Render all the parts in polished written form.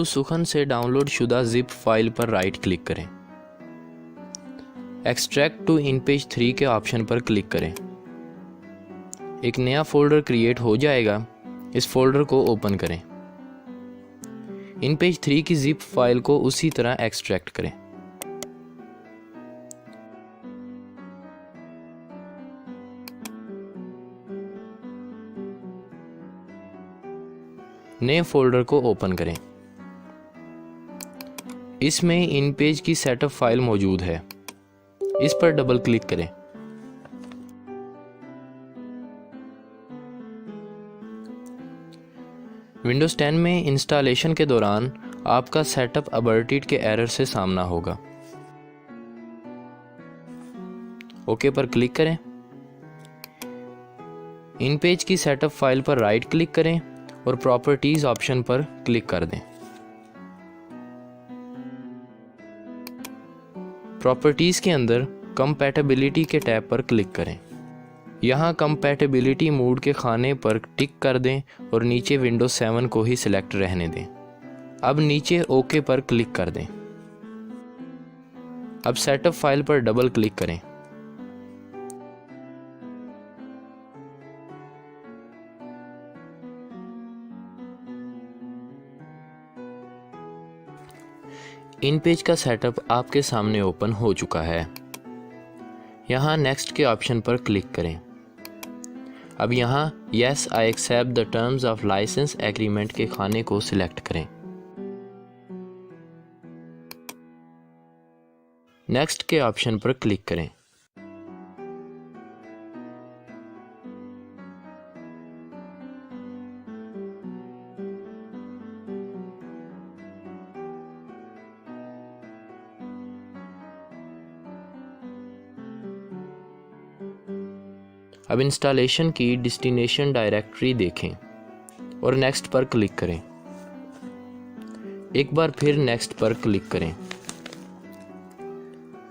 सुखन से डाउनलोड शुदा जिप फाइल पर राइट क्लिक करें। एक्सट्रैक्ट टू इन पेज 3 के ऑप्शन पर क्लिक करें। एक नया फोल्डर क्रिएट हो जाएगा। इस फोल्डर को ओपन करें। इन पेज 3 की जिप फाइल को उसी तरह एक्सट्रैक्ट करें। नए फोल्डर को ओपन करें। इसमें इन पेज की सेटअप फाइल मौजूद है। इस पर डबल क्लिक करें। विंडोज 10 में इंस्टॉलेशन के दौरान आपका सेटअप अबॉर्टेड के एरर से सामना होगा। ओके पर क्लिक करें। इन पेज की सेटअप फाइल पर राइट क्लिक करें और प्रॉपर्टीज ऑप्शन पर क्लिक कर दें। प्रॉपर्टीज के अंदर कंपैटिबिलिटी के टैब पर क्लिक करें। यहाँ कंपैटिबिलिटी मोड के खाने पर टिक कर दें और नीचे विंडोज 7 को ही सिलेक्ट रहने दें। अब नीचे ओके पर क्लिक कर दें। अब सेटअप फाइल पर डबल क्लिक करें। इन पेज का सेटअप आपके सामने ओपन हो चुका है। यहाँ नेक्स्ट के ऑप्शन पर क्लिक करें। अब यहाँ yes I accept the terms of licence agreement के खाने को सिलेक्ट करें। नेक्स्ट के ऑप्शन पर क्लिक करें। अब इंस्टॉलेशन की डेस्टिनेशन डायरेक्टरी देखें और नेक्स्ट पर क्लिक करें। एक बार फिर नेक्स्ट पर क्लिक करें।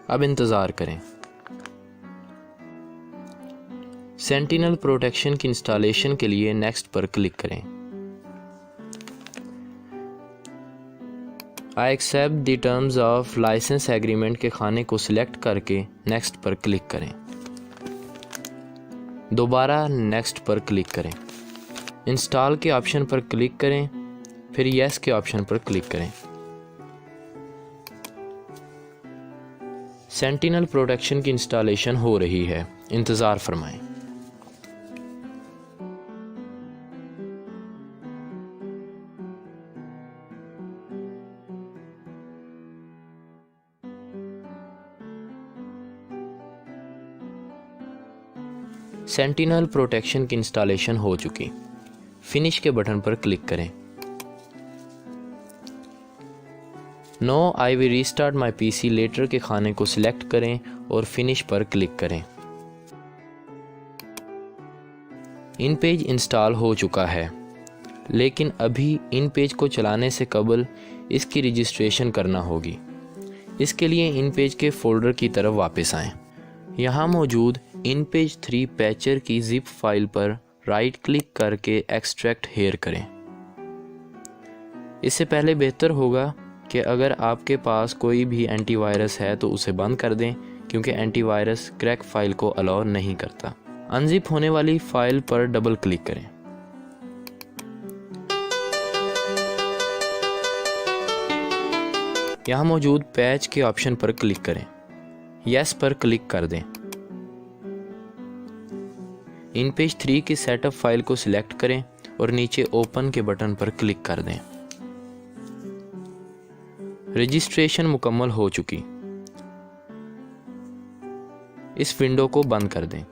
अब इंतज़ार करें। सेंटिनल प्रोटेक्शन की इंस्टॉलेशन के लिए नेक्स्ट पर क्लिक करें। I accept the terms of licence agreement के खाने को सिलेक्ट करके नेक्स्ट पर क्लिक करें। दोबारा नेक्स्ट पर क्लिक करें। इंस्टॉल के ऑप्शन पर क्लिक करें, फिर यस के ऑप्शन पर क्लिक करें। सेंटिनल प्रोटेक्शन की इंस्टॉलेशन हो रही है, इंतज़ार फरमाएं। सेंटिनल प्रोटेक्शन की इंस्टॉलेशन हो चुकी। फिनिश के बटन पर क्लिक करें। No I will restart my PC later के खाने को सिलेक्ट करें और फिनिश पर क्लिक करें। इन पेज इंस्टॉल हो चुका है, लेकिन अभी इन पेज को चलाने से कबल इसकी रजिस्ट्रेशन करना होगी। इसके लिए इन पेज के फोल्डर की तरफ वापस आएं। यहाँ मौजूद इन पेज 3 पैचर की जिप फाइल पर राइट क्लिक करके एक्सट्रैक्ट हेयर करें। इससे पहले बेहतर होगा कि अगर आपके पास कोई भी एंटीवायरस है तो उसे बंद कर दें, क्योंकि एंटीवायरस क्रैक फाइल को अलाउ नहीं करता। अनजिप होने वाली फाइल पर डबल क्लिक करें। यहाँ मौजूद पैच के ऑप्शन पर क्लिक करें। यस पर क्लिक कर दें। इन पेज 3 की सेटअप फाइल को सिलेक्ट करें और नीचे ओपन के बटन पर क्लिक कर दें। रजिस्ट्रेशन मुकम्मल हो चुकी। इस विंडो को बंद कर दें।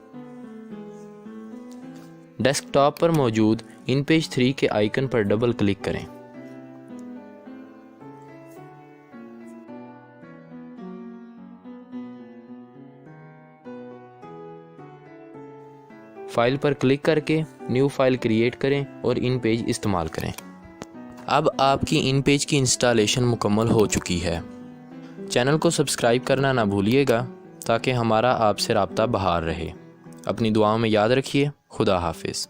डेस्कटॉप पर मौजूद इन पेज 3 के आइकन पर डबल क्लिक करें। फाइल पर क्लिक करके न्यू फाइल क्रिएट करें और इन पेज इस्तेमाल करें। अब आपकी इन पेज की इंस्टॉलेशन मुकम्मल हो चुकी है। चैनल को सब्सक्राइब करना ना भूलिएगा ताकि हमारा आपसे राब्ता बहाल रहे। अपनी दुआओं में याद रखिए। खुदा हाफिज़।